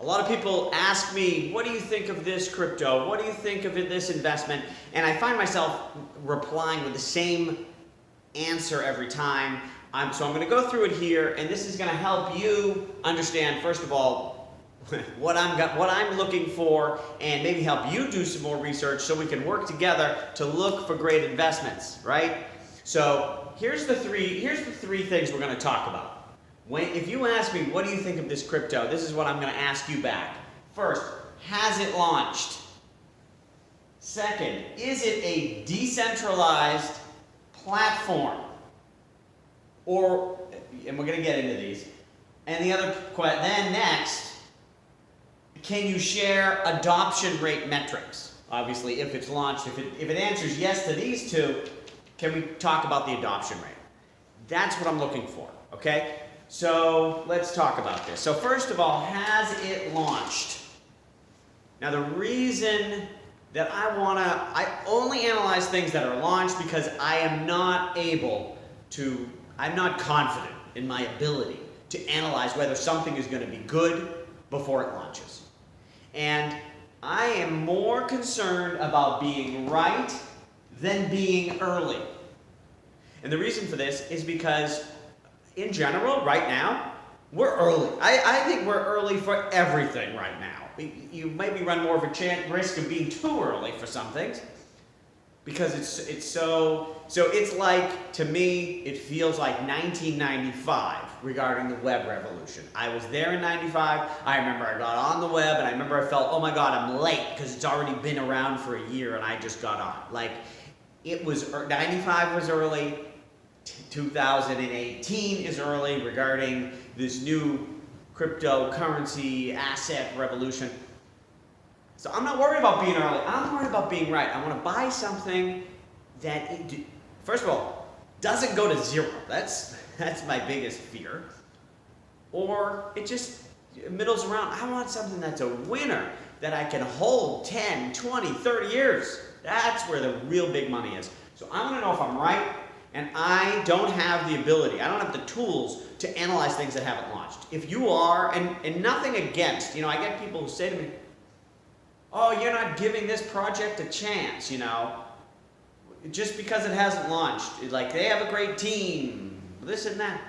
A lot of people ask me, what do you think of this crypto? What do you think of this investment? And I find myself replying with the same answer every time. So I'm going to go through it here, and this is going to help you understand, first of all, what I'm looking for, and maybe help you do some more research so we can work together to look for great investments, right? So here's the three things we're going to talk about. If you ask me, what do you think of this crypto? This is what I'm going to ask you back. First, has it launched? Second, is it a decentralized platform? And we're going to get into these. And then next, can you share adoption rate metrics? Obviously, if it's launched, if it answers yes to these two, can we talk about the adoption rate? That's what I'm looking for, okay? So let's talk about this. So first of all, has it launched? Now the reason that I only analyze things that are launched because I'm not confident in my ability to analyze whether something is going to be good before it launches. And I am more concerned about being right than being early. And the reason for this is because in general, right now, we're early. I think we're early for everything right now. You maybe run more of a risk of being too early for some things because it's so it's like, to me, it feels like 1995 regarding the web revolution. I was there in 95. I remember I got on the web and I remember I felt, oh my God, I'm late because it's already been around for a year and I just got on. Like, 95 was early. 2018 is early regarding this new cryptocurrency asset revolution. So I'm not worried about being early. I'm worried about being right. I want to buy something that, first of all, doesn't go to zero. That's my biggest fear. Or it just middles around. I want something that's a winner that I can hold 10, 20, 30 years. That's where the real big money is. So I want to know if I'm right. And I don't have the ability, I don't have the tools to analyze things that haven't launched. If you are, and nothing against, I get people who say to me, oh, you're not giving this project a chance, just because it hasn't launched. Like, they have a great team, this and that.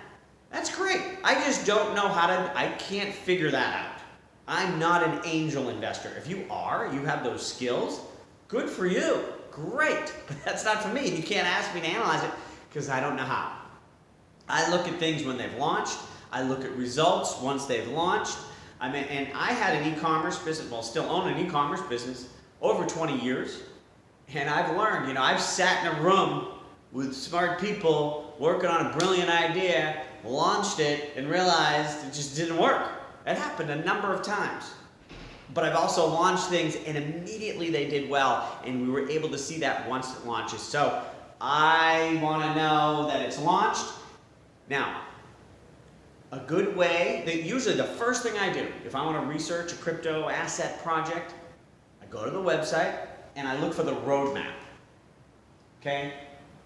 That's great. I just don't know I can't figure that out. I'm not an angel investor. If you are, you have those skills, good for you. Great. But that's not for me. You can't ask me to analyze it, because I don't know how. I look at things when they've launched. I look at results once they've launched. And I had an e-commerce business, still own an e-commerce business, over 20 years. And I've learned, I've sat in a room with smart people working on a brilliant idea, launched it, and realized it just didn't work. It happened a number of times. But I've also launched things, and immediately they did well, and we were able to see that once it launches. So I want to know that it's launched. Now, a good way, usually the first thing I do, if I want to research a crypto asset project, I go to the website and I look for the roadmap. Okay?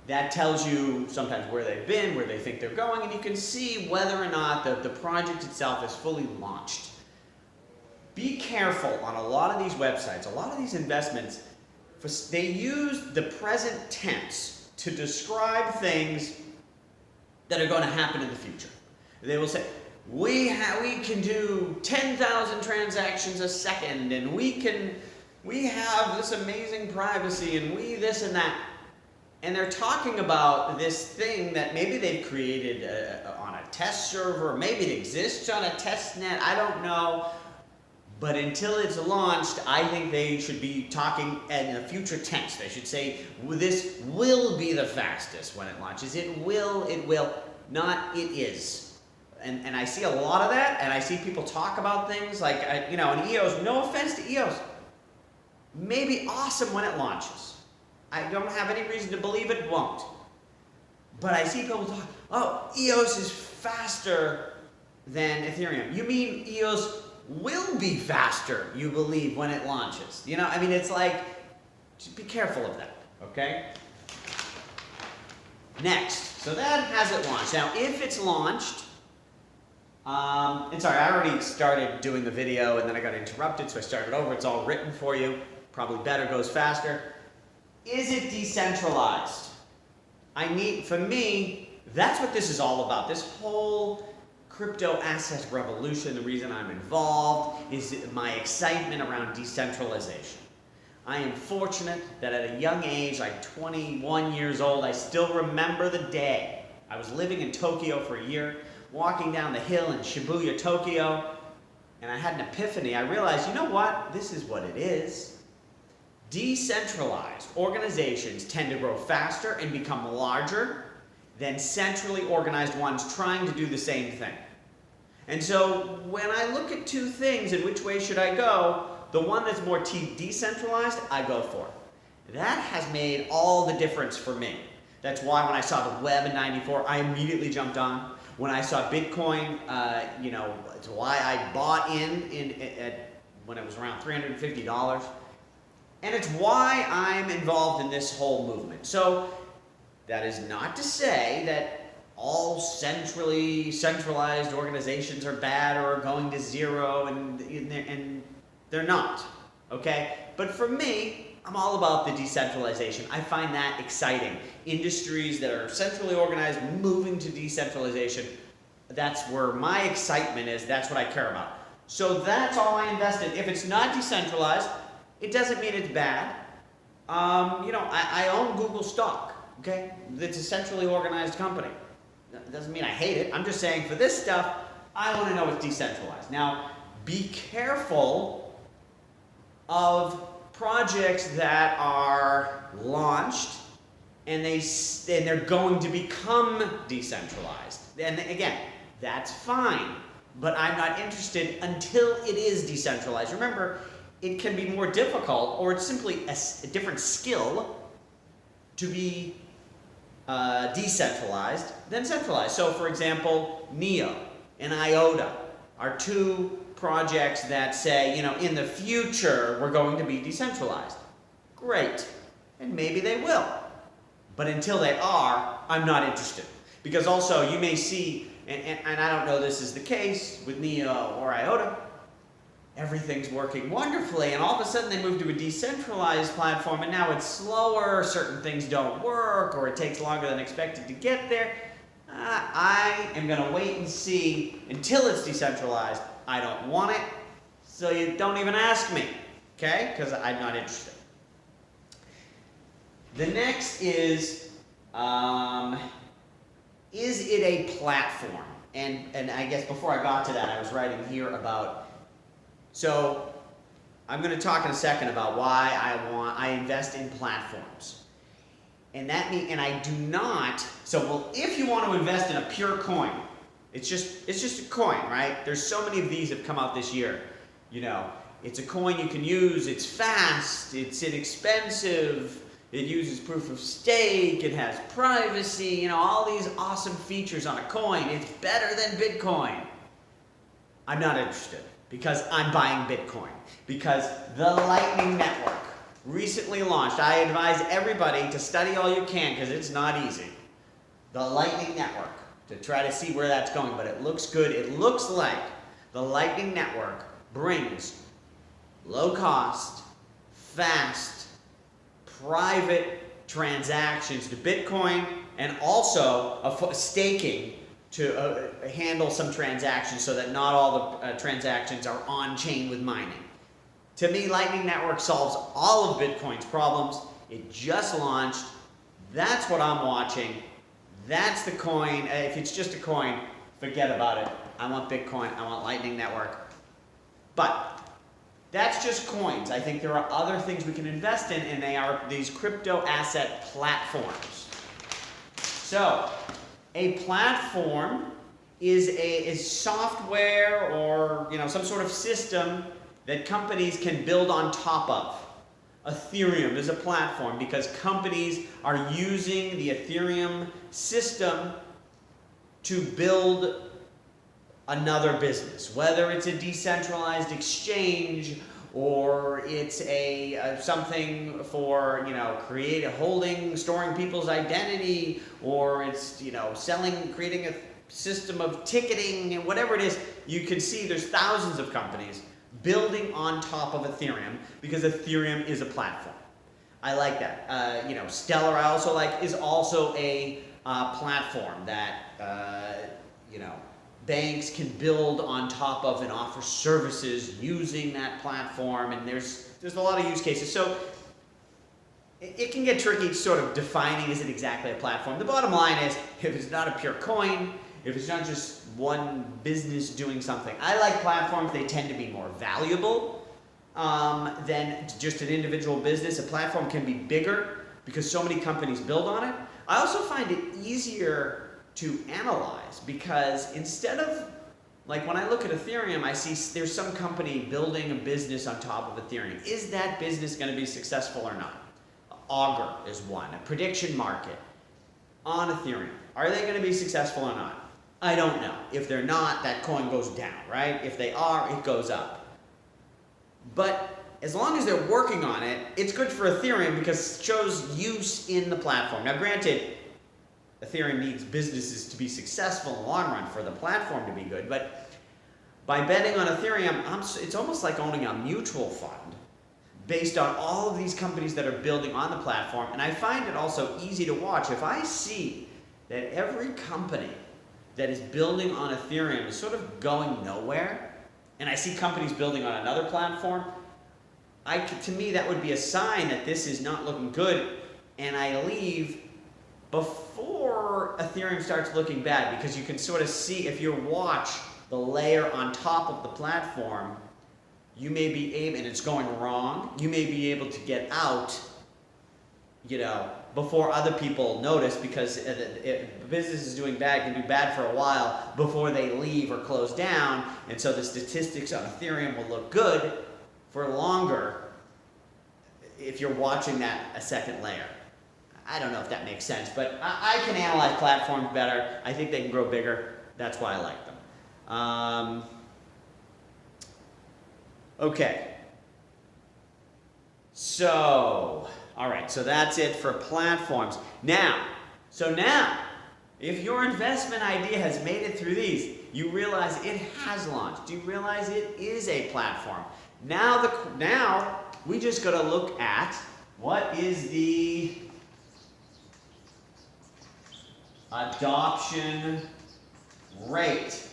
That tells you sometimes where they've been, where they think they're going, and you can see whether or not the project itself is fully launched. Be careful on a lot of these websites, a lot of these investments, they use the present tense to describe things that are going to happen in the future. They will say, we can do 10,000 transactions a second, and we have this amazing privacy, and this and that. And they're talking about this thing that maybe they've created on a test server, maybe it exists on a test net, I don't know. But until it's launched, I think they should be talking in a future tense. They should say, this will be the fastest when it launches. It will, not it is. And I see a lot of that, and I see people talk about things like, an EOS, no offense to EOS, may be awesome when it launches. I don't have any reason to believe it won't. But I see people talk, oh, EOS is faster than Ethereum. You mean EOS will be faster, you believe, when it launches. It's like, just be careful of that, okay? Next, so that hasn't launched. Now, if it's launched, And sorry, I already started doing the video and then I got interrupted, so I started over. It's all written for you. Probably better, goes faster. Is it decentralized? For me, that's what this is all about. This whole crypto asset revolution, the reason I'm involved is my excitement around decentralization. I am fortunate that at a young age, like 21 years old, I still remember the day. I was living in Tokyo for a year, walking down the hill in Shibuya, Tokyo, and I had an epiphany. I realized, you know what? This is what it is. Decentralized organizations tend to grow faster and become larger than centrally organized ones trying to do the same thing. And so when I look at two things and which way should I go, the one that's more decentralized, I go for. That has made all the difference for me. That's why when I saw the web in '94, I immediately jumped on. When I saw Bitcoin, it's why I bought when it was around $350. And it's why I'm involved in this whole movement. So that is not to say that all centralized organizations are bad or are going to zero, and they're not, okay? But for me, I'm all about the decentralization. I find that exciting. Industries that are centrally organized moving to decentralization, that's where my excitement is. That's what I care about. So that's all I invest in. If it's not decentralized, it doesn't mean it's bad. I own Google stock, okay? It's a centrally organized company. That doesn't mean I hate it. I'm just saying for this stuff, I want to know it's decentralized. Now, be careful of projects that are launched and they're going to become decentralized. And again, that's fine, but I'm not interested until it is decentralized. Remember, it can be more difficult, or it's simply a different skill to be decentralized than centralized. So for example, NEO and IOTA are two projects that say, in the future we're going to be decentralized. Great, and maybe they will. But until they are, I'm not interested. Because also you may see, and I don't know this is the case with NEO or IOTA, everything's working wonderfully, and all of a sudden they move to a decentralized platform, and now it's slower, certain things don't work, or it takes longer than expected to get there. I am going to wait and see until it's decentralized. I don't want it, so you don't even ask me, okay? Because I'm not interested. The next is it a platform? And I guess before I got to that, I was writing here about. So I'm going to talk in a second about why I invest in platforms. And I do not, if you want to invest in a pure coin, it's just a coin, right? There's so many of these have come out this year. It's a coin you can use, it's fast, it's inexpensive, it uses proof of stake, it has privacy, all these awesome features on a coin. It's better than Bitcoin. I'm not interested. Because I'm buying Bitcoin. Because the Lightning Network recently launched. I advise everybody to study all you can because it's not easy. The Lightning Network, to try to see where that's going. But it looks good. It looks like the Lightning Network brings low cost, fast, private transactions to Bitcoin, and also staking to handle some transactions so that not all the transactions are on-chain with mining. To me, Lightning Network solves all of Bitcoin's problems. It just launched. That's what I'm watching. That's the coin. If it's just a coin, forget about it. I want Bitcoin. I want Lightning Network. But that's just coins. I think there are other things we can invest in, and they are these crypto asset platforms. So, a platform is software or some sort of system that companies can build on top of. Ethereum is a platform because companies are using the Ethereum system to build another business, whether it's a decentralized exchange or it's something for storing people's identity, or it's creating system of ticketing and whatever it is, you can see there's thousands of companies building on top of Ethereum because Ethereum is a platform. I like that. Stellar I also like is also a platform that banks can build on top of and offer services using that platform, and there's a lot of use cases. So it can get tricky sort of defining, is it exactly a platform? The bottom line is, if it's not a pure coin, if it's not just one business doing something. I like platforms, they tend to be more valuable than just an individual business. A platform can be bigger because so many companies build on it. I also find it easier to analyze because instead of, like when I look at Ethereum, I see there's some company building a business on top of Ethereum. Is that business going to be successful or not? Augur is one, a prediction market on Ethereum. Are they going to be successful or not? I don't know. If they're not, that coin goes down, right? If they are, it goes up. But as long as they're working on it, it's good for Ethereum because it shows use in the platform. Now granted, Ethereum needs businesses to be successful in the long run for the platform to be good, but by betting on Ethereum, it's almost like owning a mutual fund based on all of these companies that are building on the platform. And I find it also easy to watch. If I see that every company that is building on Ethereum is sort of going nowhere, and I see companies building on another platform, to me that would be a sign that this is not looking good, and I leave before Ethereum starts looking bad, because you can sort of see, if you watch the layer on top of the platform, you may be able, and it's going wrong, you may be able to get out, before other people notice, because if business is doing bad, can do bad for a while before they leave or close down, and so the statistics on Ethereum will look good for longer if you're watching that a second layer. I don't know if that makes sense, but I can analyze platforms better. I think they can grow bigger. That's why I like them. Okay. So, all right, so that's it for platforms. Now, if your investment idea has made it through these, you realize it has launched. You realize it is a platform. Now we just got to look at what is the adoption rate.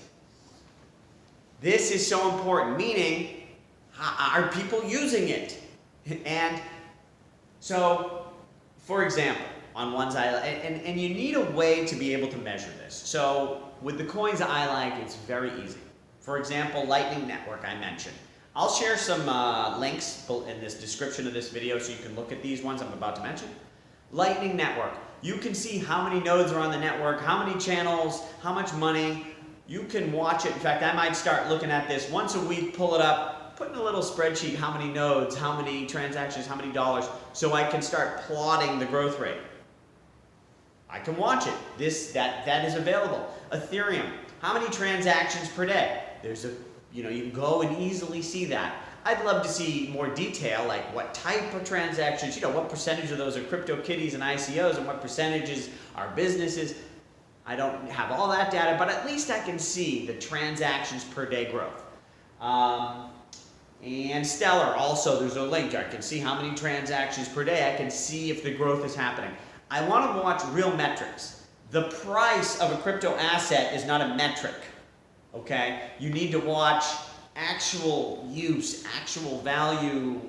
This is so important, meaning, are people using it? And so, for example, on ones I like, and you need a way to be able to measure this. So with the coins I like, it's very easy. For example, Lightning Network I mentioned. I'll share some links in this description of this video so you can look at these ones I'm about to mention. Lightning Network. You can see how many nodes are on the network, how many channels, how much money. You can watch it. In fact, I might start looking at this once a week, pull it up, put in a little spreadsheet, how many nodes, how many transactions, how many dollars, so I can start plotting the growth rate. I can watch it. That is available. Ethereum, how many transactions per day? You can go and easily see that. I'd love to see more detail, like what type of transactions, what percentage of those are CryptoKitties and ICOs, and what percentages are businesses. I don't have all that data, but at least I can see the transactions per day growth. And Stellar, also there's a link. I can see how many transactions per day. I can see if the growth is happening. I want to watch real metrics. The price of a crypto asset is not a metric, okay? You need to watch actual use, actual value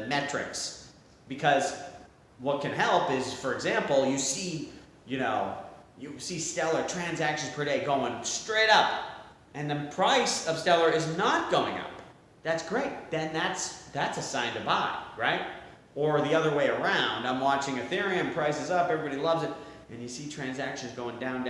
metrics, because what can help is, for example, you see Stellar transactions per day going straight up, and the price of Stellar is not going up. That's great. Then that's a sign to buy, right? Or the other way around. I'm watching Ethereum, price is up, everybody loves it, and you see transactions going down.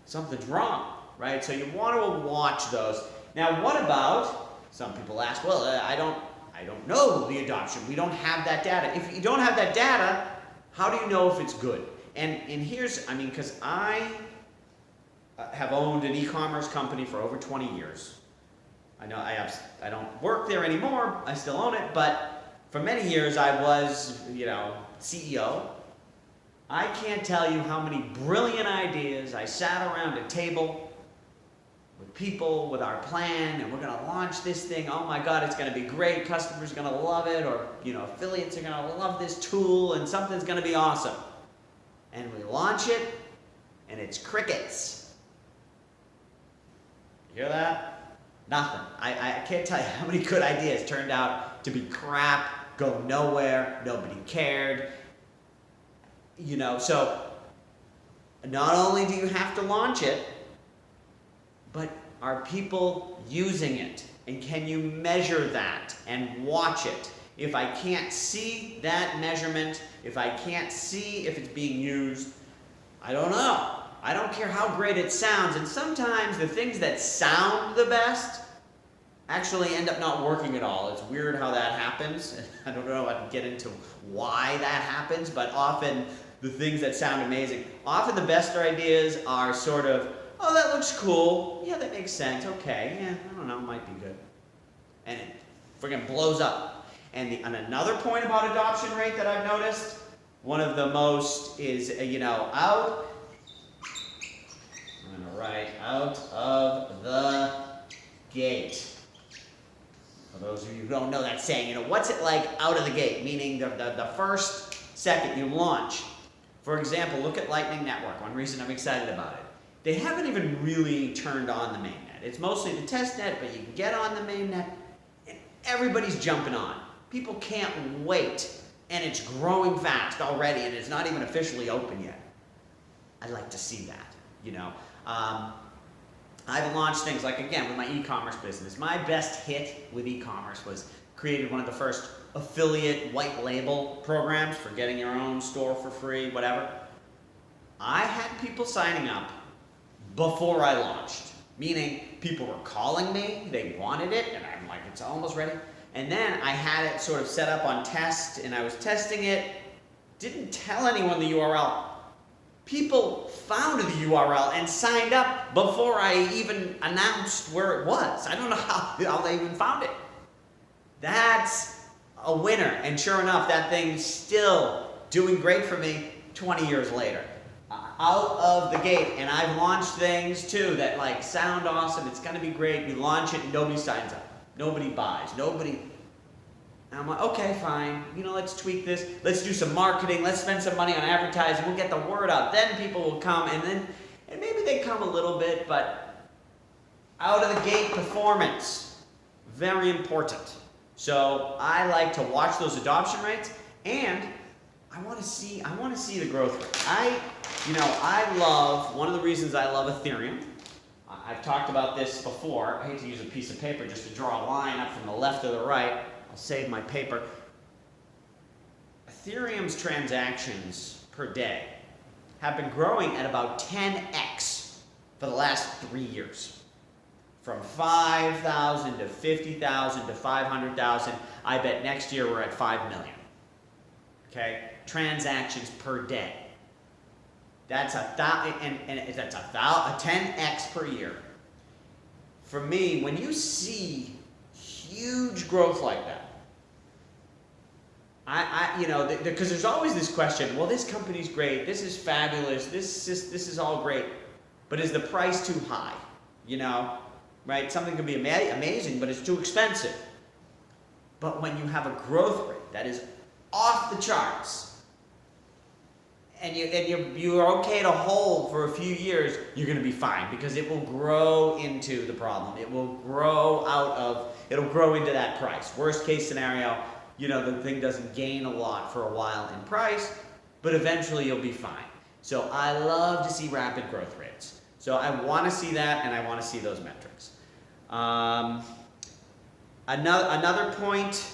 Something's wrong, right? So you want to watch those. Now, what about, some people ask, well, I don't know the adoption. We don't have that data. If you don't have that data, how do you know if it's good? And here's, because I have owned an e-commerce company for over 20 years. I know I don't work there anymore. I still own it, but for many years I was, CEO. I can't tell you how many brilliant ideas I sat around a table with people with our plan, and we're going to launch this thing. Oh my God, it's going to be great. Customers are going to love it, or affiliates are going to love this tool, and something's going to be awesome. And we launch it, and it's crickets. You hear that? Nothing. I can't tell you how many good ideas turned out to be crap, go nowhere, nobody cared. So not only do you have to launch it, but are people using it? And can you measure that and watch it? If I can't see that measurement, if I can't see if it's being used, I don't know. I don't care how great it sounds. And sometimes the things that sound the best actually end up not working at all. It's weird how that happens. I don't know if I can get into why that happens, but often the things that sound amazing, often the best ideas are sort of, oh, that looks cool. Yeah, that makes sense. Okay, yeah, I don't know, might be good. And it friggin' blows up. And another point about adoption rate that I've noticed, one of the most is, out of the gate. For those of you who don't know that saying, what's it like out of the gate? Meaning the first second you launch. For example, look at Lightning Network. One reason I'm excited about it. They haven't even really turned on the mainnet. It's mostly the test net, but you can get on the mainnet, and everybody's jumping on. People can't wait, and it's growing fast already, and it's not even officially open yet. I'd like to see that, I've launched things like, again, with my e-commerce business. My best hit with e-commerce was created one of the first affiliate white label programs for getting your own store for free, whatever. I had people signing up before I launched, meaning people were calling me, they wanted it, and I'm like, it's almost ready. And then I had it sort of set up on test, and I was testing it, didn't tell anyone the URL. People found the URL and signed up before I even announced where it was. I don't know how they even found it. That's a winner, and sure enough, that thing's still doing great for me 20 years later. Out of the gate, and I've launched things too that sound awesome, it's gonna be great, we launch it and nobody signs up, nobody buys, nobody, and I'm like, okay, fine, let's tweak this, let's do some marketing, let's spend some money on advertising, we'll get the word out, then people will come, and maybe they come a little bit, but out of the gate performance, very important. So I like to watch those adoption rates, and I want to see the growth rate. One of the reasons I love Ethereum, I've talked about this before. I hate to use a piece of paper just to draw a line up from the left to the right. I'll save my paper. Ethereum's transactions per day have been growing at about 10x for the last 3 years. From 5,000 to 50,000 to 500,000. I bet next year we're at 5 million. Okay? Transactions per day. That's that's a 10x per year. For me, when you see huge growth like that, because there's always this question, well, this company's great, this is fabulous, this is all great, but is the price too high? Right? Something can be amazing, but it's too expensive. But when you have a growth rate that is off the charts, and you're okay to hold for a few years, you're going to be fine, because it will grow into the problem. It will it'll grow into that price. Worst case scenario, the thing doesn't gain a lot for a while in price, but eventually you'll be fine. So I love to see rapid growth rates. So I want to see that, and I want to see those metrics. Another point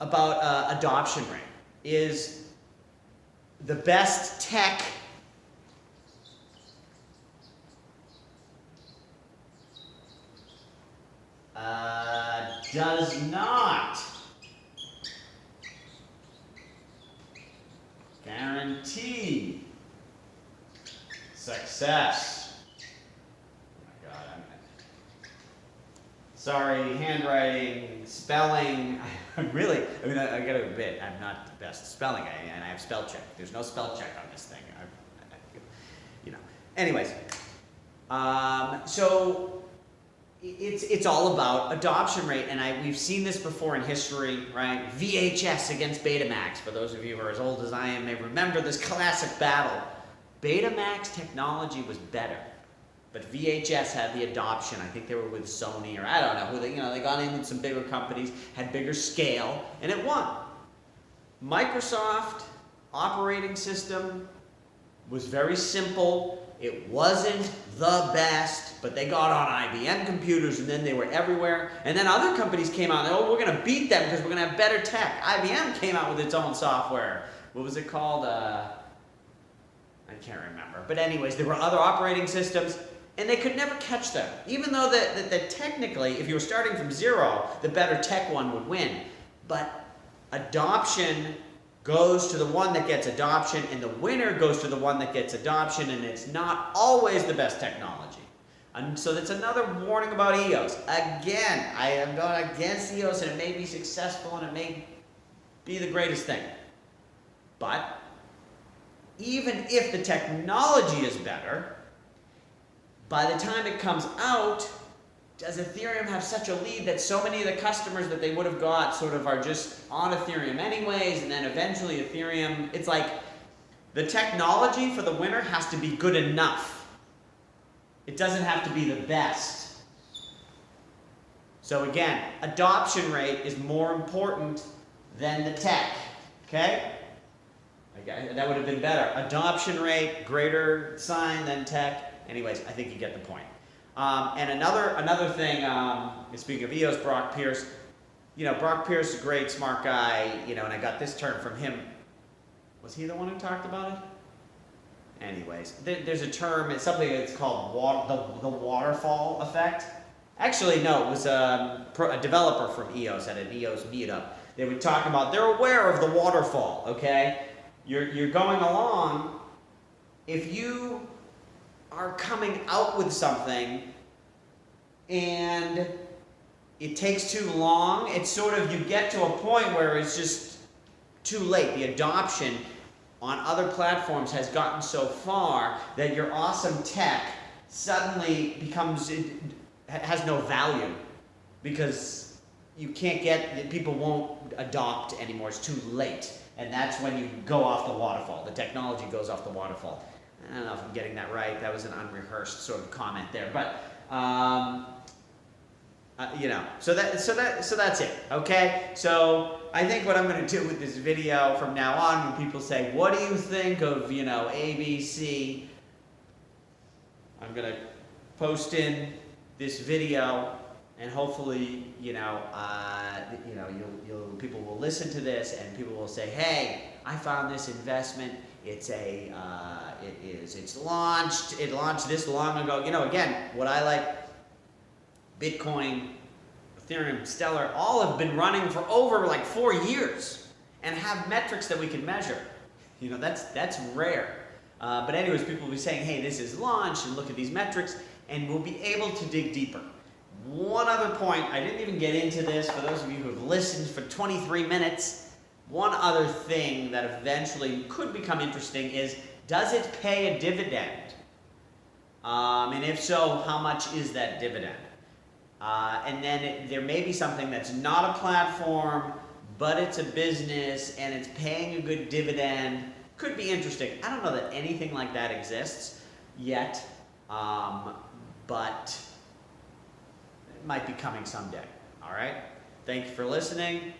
about adoption rate is the best tech does not guarantee success. Oh my God, Sorry, handwriting, spelling. Really, I mean, I gotta admit, I'm not the best at spelling, and I have spell check. There's no spell check on this thing. You know. Anyways, so it's all about adoption rate, and we've seen this before in history, right? VHS against Betamax. For those of you who are as old as I am, may remember this classic battle. Betamax technology was better. But VHS had the adoption. I think they were with Sony, or I don't know who they got in with some bigger companies, had bigger scale, and it won. Microsoft operating system was very simple. It wasn't the best, but they got on IBM computers, and then they were everywhere. And then other companies came out and oh, we're going to beat them because we're going to have better tech. IBM came out with its own software. What was it called? I can't remember. But anyways, there were other operating systems. And they could never catch them. Even though that technically, if you were starting from zero, the better tech one would win. But adoption goes to the one that gets adoption, and the winner goes to the one that gets adoption, and it's not always the best technology. And so that's another warning about EOS. Again, I am going against EOS, and it may be successful, and it may be the greatest thing. But even if the technology is better, by the time it comes out, does Ethereum have such a lead that so many of the customers that they would have got sort of are just on Ethereum anyways, and then eventually Ethereum, it's like the technology for the winner has to be good enough. It doesn't have to be the best. So again, adoption rate is more important than the tech, okay? That would have been better. Adoption rate, greater sign than tech. Anyways, I think you get the point. And another thing, speaking of EOS, Brock Pierce, Brock Pierce is a great, smart guy, and I got this term from him. Was he the one who talked about it? Anyways, there's a term, it's something that's called the waterfall effect. Actually, no, it was a developer from EOS at an EOS meetup. They would talk about, they're aware of the waterfall, okay? You're going along, if you are coming out with something and it takes too long, it's sort of, you get to a point where it's just too late. The adoption on other platforms has gotten so far that your awesome tech suddenly has no value because you can't people won't adopt anymore. It's too late. And that's when you go off the waterfall. The technology goes off the waterfall. I don't know if I'm getting that right. That was an unrehearsed sort of comment there, but so that's it. Okay. So I think what I'm going to do with this video from now on, when people say, "What do you think of ABC?" I'm going to post in this video, and hopefully people will listen to this, and people will say, "Hey, I found this investment. It's launched. It launched this long ago." Again, what I like, Bitcoin, Ethereum, Stellar, all have been running for over like 4 years and have metrics that we can measure. That's rare. But anyways, people will be saying, "Hey, this is launched, and look at these metrics," and we'll be able to dig deeper. One other point, I didn't even get into this, for those of you who have listened for 23 minutes, one other thing that eventually could become interesting is, does it pay a dividend? And if so, how much is that dividend? And then there may be something that's not a platform, but it's a business, and it's paying a good dividend. Could be interesting. I don't know that anything like that exists yet, but it might be coming someday. All right? Thank you for listening.